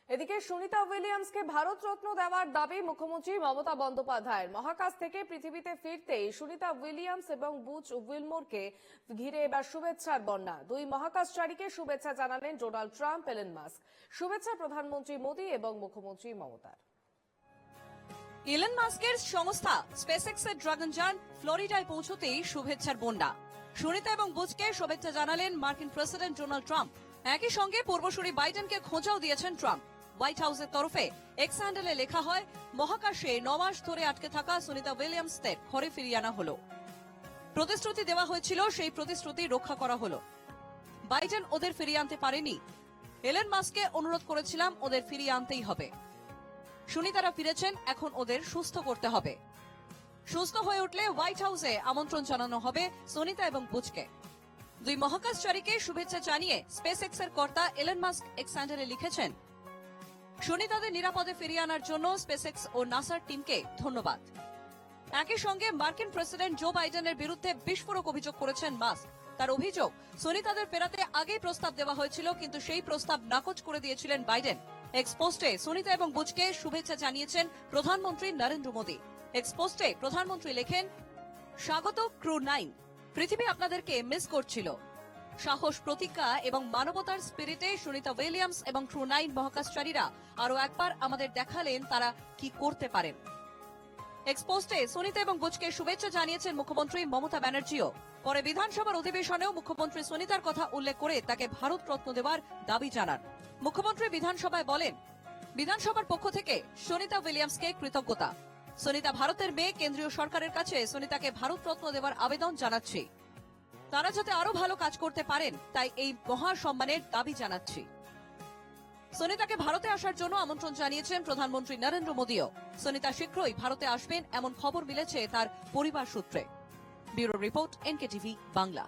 এদিকে সুনিতা উইলিয়ামসকে ভারতরত্ন দেওয়ার দাবি মুখ্যমন্ত্রী মমতা বন্দ্যোপাধ্যায়ের। মহাকাশ থেকে পৃথিবীতে ফিরতেই সুনিতা উইলিয়ামস এবং বুচ উইলমোরকে ঘিরে এবার শুভেচ্ছার বন্যা। দুই মহাকাশচারীকে শুভেচ্ছা জানালেন ডোনাল্ড ট্রাম্প, এলন মাস্ক। শুভেচ্ছা প্রধানমন্ত্রী মোদী এবং মুখ্যমন্ত্রী মমতার। এলন মাস্কের সংস্থা স্পেসএক্স এর ড্রাগন যান ফ্লোরিডায় পৌঁছতেই শুভেচ্ছার বন্যা। সুনিতা এবং বুচকে শুভেচ্ছা জানালেন মার্কিন প্রেসিডেন্ট ডোনাল্ড ট্রাম্প। একই সঙ্গে পূর্বসূরি বাইডেনকে খোঁচাও দিয়েছেন ট্রাম্প। হোয়াইট হাউসের তরফে এক্স হ্যান্ডেলে লেখা হয়, মহাকাশে 9 মাস ধরে আটকে থাকা সুনিতা উইলিয়ামসদের ঘরে ফিরিয়ে আনা হলো। প্রতিশ্রুতি দেওয়া হয়েছিল, সেই প্রতিশ্রুতি রক্ষা করা হলো। বাইডেন ওদের ফিরিয়ে আনতে পারেনি। এলন মাস্ককে অনুরোধ করেছিলাম ওদের ফিরিয়ে আনতেই হবে। সুনিতারা ফিরেছেন, এখন ওদের সুস্থ করতে হবে। সুস্থ হয়ে উঠলে হোয়াইট হাউসে আমন্ত্রণ জানানো হবে সুনিতা এবং বুচকে। দুই মহাকাশচারীকে শুভেচ্ছা জানিয়ে স্পেসএক্স এর কর্তা এলন মাস্ক এক্স হ্যান্ডেলে লিখেছেন, সুনিতাদের নিরাপদে ফিরিয়ে আনার জন্য স্পেসএক্স ও নাসার টিমকে ধন্যবাদ। একই সঙ্গে মার্কিন প্রেসিডেন্ট জো বাইডেনের বিরুদ্ধে বিস্ফোরক অভিযোগ করেছেন মাস্ক। তার অভিযোগ, সুনিতাদের ফেরাতে আগেই প্রস্তাব দেওয়া হয়েছিল, কিন্তু সেই প্রস্তাব নাকচ করে দিয়েছিলেন বাইডেন। এক্স পোস্টে সুনিতা এবং বুচকে শুভেচ্ছা জানিয়েছেন প্রধানমন্ত্রী নরেন্দ্র মোদী। এক্স পোস্টে প্রধানমন্ত্রী লেখেন, স্বাগত ক্রু 9, পৃথিবী আপনাদেরকে মিস করছিল। সাহস, প্রতিজ্ঞা এবং মানবতার স্পিরিটে সুনিতা উইলিয়ামস এবং ক্রু 9 মহাকাশচারীরা আরো একবার আমাদের দেখালেন তারা কি করতে পারেন। এক্স পোস্টে সুনিতা এবং বুচকে শুভেচ্ছা জানিয়েছেন মুখ্যমন্ত্রী মমতা ব্যানার্জিও। পরে বিধানসভার অধিবেশনেও মুখ্যমন্ত্রী সুনিতার কথা উল্লেখ করে তাকে ভারত রত্ন দেওয়ার দাবি জানান। মুখ্যমন্ত্রী বিধানসভায় বলেন, বিধানসভার পক্ষ থেকে সুনিতা উইলিয়ামসকে কৃতজ্ঞতা। সুনিতা ভারতের মেয়ে, কেন্দ্রীয় সরকারের কাছে সুনিতাকে ভারত রত্ন দেওয়ার আবেদন জানাচ্ছি। তারা যাতে আরো ভালো কাজ করতে পারেন তাই এই মহা সম্মানের দাবি জানাচ্ছি। সুনিতাকে ভারতে আসার জন্য আমন্ত্রণ জানিয়েছেন প্রধানমন্ত্রী নরেন্দ্র মোদীও। সুনিতা শীঘ্রই ভারতে আসবেন এমন খবর মিলেছে তার পরিবার সূত্রে। Bureau report, NKTV Bangla.